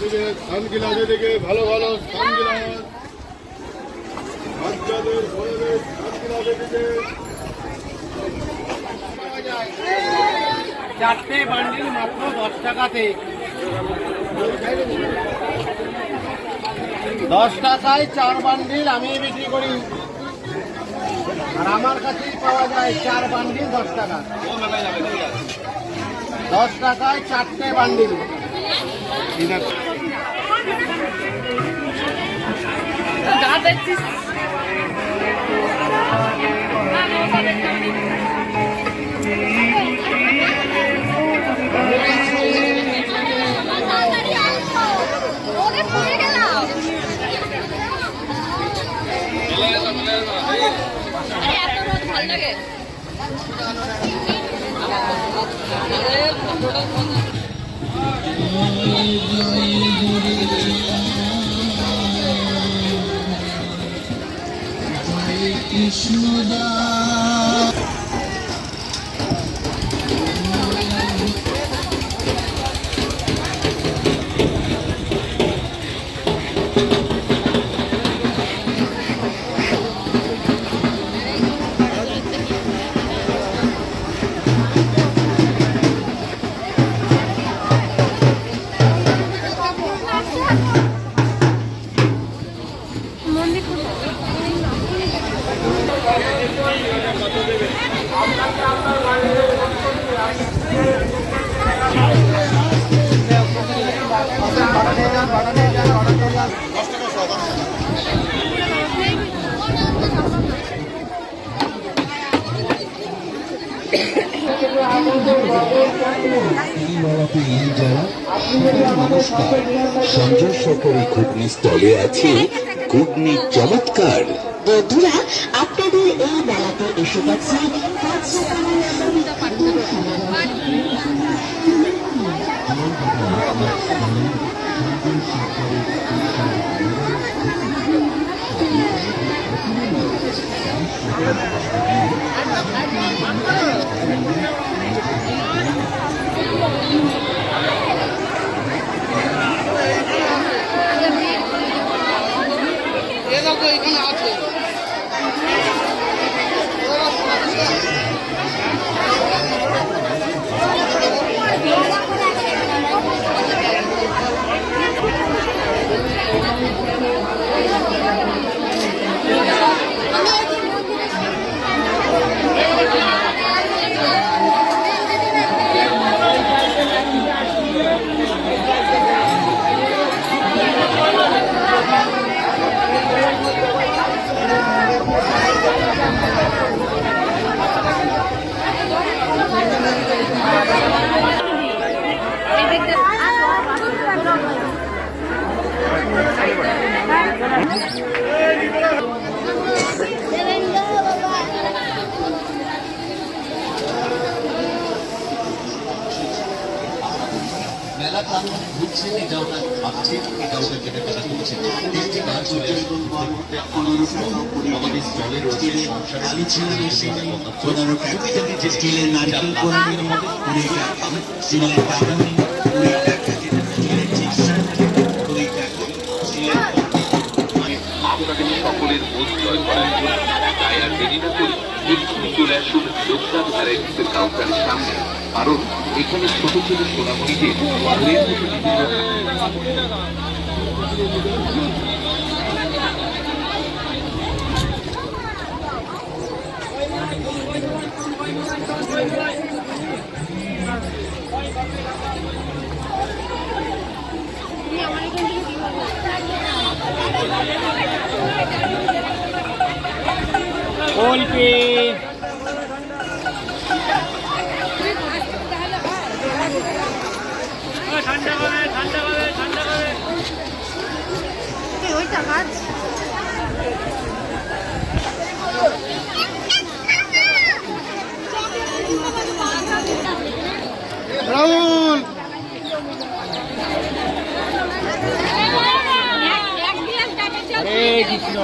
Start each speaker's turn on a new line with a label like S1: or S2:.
S1: এদিকে সানগ্লাস, এদিকে ভালো ভালো সানগ্লাস, বাচ্চাদের বড়দের সানগ্লাস, এদিকে
S2: চারটে বান্ডিল মাত্র 10 টাকাতে। 10 টাকায় 4 বান্ডিল আমি বিক্রি করি, আর আমার কাছেই পাওয়া যায় 4 বান্ডিল 10 টাকা। 10 টাকায় 4টে বান্ডিল।
S3: যা দেখছিস ভাল লাগে।
S4: কৃষ্ণদা
S5: নমস্কার, সঞ্জয় সরকারি ঘুগনি স্টলে আছে ঘুগনি চমৎকার।
S6: বন্ধুরা, আপনাদের এই মেলাতে এসে গেছে
S2: এখানে আছে
S5: মেলা প্রাঙ্গণে ঘুরছেন, এটাও না ভাবছেন, এটাও না কেনাকাটা করছেন, তিনটি গান চলে আসুন। আমাদের স্টলে রয়েছে সংসার। আমি ছিলাম যে স্টিলের নারকেল কোরানি 20 টাকা, স্টিলের টাকানি 20 টাকা, স্টিলের চিপস 20 টাকা, স্টিলের
S7: সকলের মন জয় করার জন্য তাই আর দেরি না করে এক্ষুনি চলে আসুন লোকনাথ ভ্যারাইটিসের কাউন্টারের সামনে, কারণ এখানে ছোট ছোট সোনামণিদের ঘরের মতো বিভিন্ন
S3: ওইটা মাছ
S2: রাহুল
S3: কৃষ্ণ